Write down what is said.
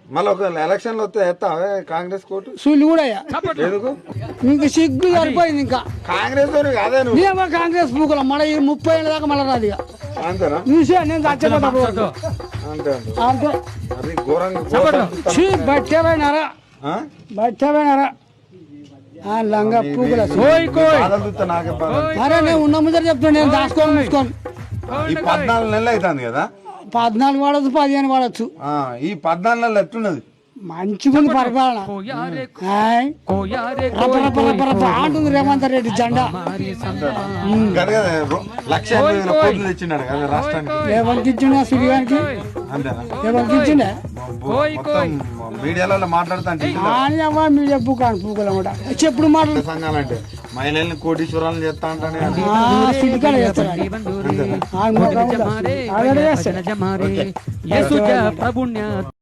మళ్ళీ ఒక ఎలక్షన్లు వస్తే ఎత్తావే కాంగ్రెస్ కోటు సుల్లి కూడా ఎందుకు ఇంకా సిగ్గు సరిపోయింది ఇంకా కాంగ్రెస్ తోని కాదే నువ్వు నేమో కాంగ్రెస్ పూకుల మన ఈ 30 ఏళ్ళ దాకా మళ్ళీ రాదు ఇక అంతేనా చూసా నేను చచ్చిపోతా అంతే అంతే అది ఘోరంగా బట్టేపోయినారా ఆ? బట్టేపోయినారా లంగా పూకుల బాధలు చూస్తే నాకే బాధ. అరే నేను ఉన్న ముందర చెప్తాను నేను దాచుకొని మూసుకొని ఈ 14 నెలలు అవుతుంది కదా 14 వాడచ్చు 15 వాడచ్చు ఆ, ఈ 14 నెలలు ఎట్లున్నది మంచిగుంది పరిపాలన హాయ్. రప రప రప రప అంటుంది రేవంత్ రెడ్డి జెండా కదా 1,80,000 కోట్లు తెచ్చినాడు కదా రాష్ట్రానికి రేవంత్ ఇచ్చిండే సూర్యానికి అంతేనా రేవంత్ ఇచ్చిండే మొత్తం మీడియాలలో మాట్లాడుతా అంటే అని అవ్వ మీడియా పూకాను పూకలు కూడా చెప్పుడు మాటలు సంఘాలంటే మహిళల్ని కోటీశ్వరాలను చేస్తా అంటానే సిద్ధికాడ చేస్తాడు అంతేనా ఆయన ముఖం కూడా. ఆవిడ చేస్తాడు. ప్రభుణ్య